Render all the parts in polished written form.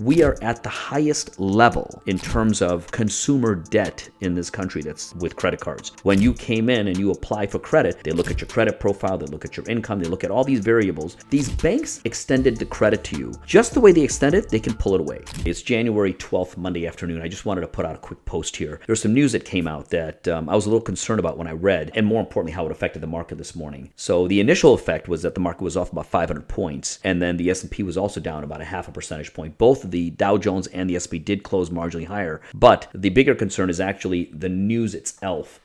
We are at the highest level in terms of consumer debt in this country that's with credit cards. When you came in and you apply for credit, they look at your credit profile, they look at your income, they look at all these variables. These banks extended the credit to you. Just the way they extend it, they can pull it away. It's January 12th, Monday afternoon. I just wanted to put out a quick post here. There's some news that came out that I was a little concerned about when I read, and more importantly, how it affected the market this morning. So the initial effect was that the market was off about 500 points, and then the S&P was also down about a half a percentage point. Both the Dow Jones and the S&P did close marginally higher, but the bigger concern is actually the news itself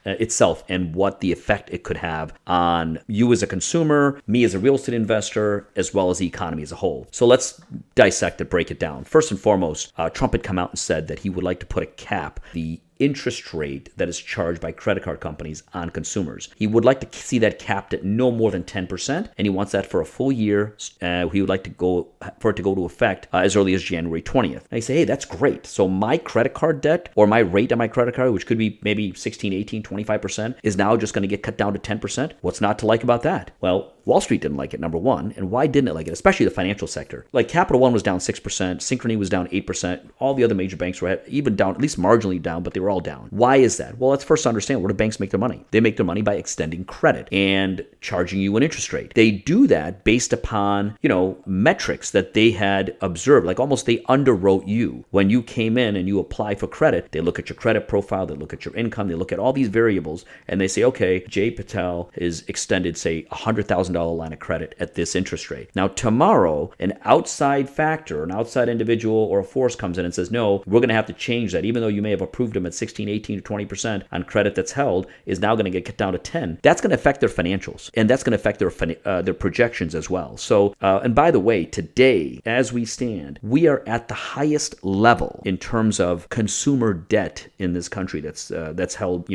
and what the effect it could have on you as a consumer, me as a real estate investor, as well as the economy as a whole. So let's dissect it, break it down. First and foremost, Trump had come out and said that he would like to put a cap, the interest rate that is charged by credit card companies on consumers. He would like to see that capped at no more than 10%, and he wants that for a full year. He would like to go for it to go to effect as early as January 20th. And I say, hey, that's great. So my credit card debt, or my rate on my credit card, which could be maybe 16, 18, 25%, is now just going to get cut down to 10%. What's not to like about that? Well, Wall Street didn't like it, number one. And why didn't it like it? Especially the financial sector. Like Capital One was down 6%, Synchrony was down 8%. All the other major banks were even down, at least marginally down, but they were all down. Why is that? Well, let's first understand where do banks make their money. They make their money by extending credit and charging you an interest rate. They do that based upon, metrics that they had observed, like almost they underwrote you. When you came in and you apply for credit, they look at your credit profile, they look at your income, they look at all these variables, and they say, okay, Jay Patel is extended, say, $100,000 line of credit at this interest rate. Now, tomorrow, an outside factor, an outside individual or a force comes in and says, no, we're going to have to change that, even though you may have approved them at 16, 18 to 20% on credit that's held, is now going to get cut down to 10. That's going to affect their financials, and that's going to affect their projections as well. So, and by the way, today, as we stand, we are at the highest level in terms of consumer debt in this country that's held,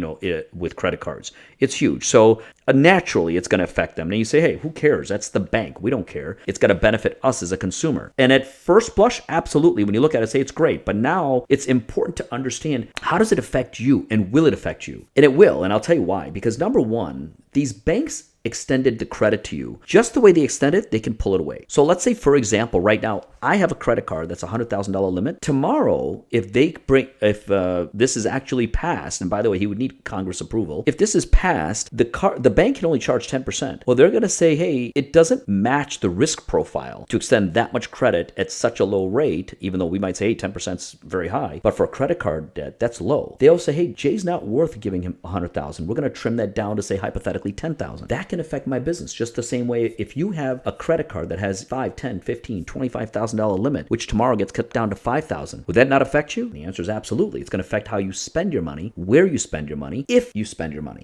with credit cards. It's huge. So naturally, it's going to affect them. And you say, hey, who cares? That's the bank. We don't care. It's going to benefit us as a consumer. And at first blush, absolutely. When you look at it, say it's great. But now it's important to understand, how does it affect you, and will it affect you? And it will. And I'll tell you why. Because number one, these banks extended the credit to you. Just the way they extend it, they can pull it away. So let's say, for example, right now, I have a credit card that's $100,000 limit. Tomorrow, if this is actually passed, and by the way, he would need Congress approval. If this is passed, the bank can only charge 10%. Well, they're going to say, hey, it doesn't match the risk profile to extend that much credit at such a low rate, even though we might say, hey, 10% is very high. But for a credit card debt, that's low. They'll say, hey, Jay's not worth giving him $100,000. We're going to trim that down to, say, hypothetically $10,000. That can affect my business just the same way. If you have a credit card that has $5, $10, $15, $25,000 limit, which tomorrow gets cut down to $5,000, would that not affect you? The answer is absolutely. It's going to affect how you spend your money, where you spend your money, if you spend your money.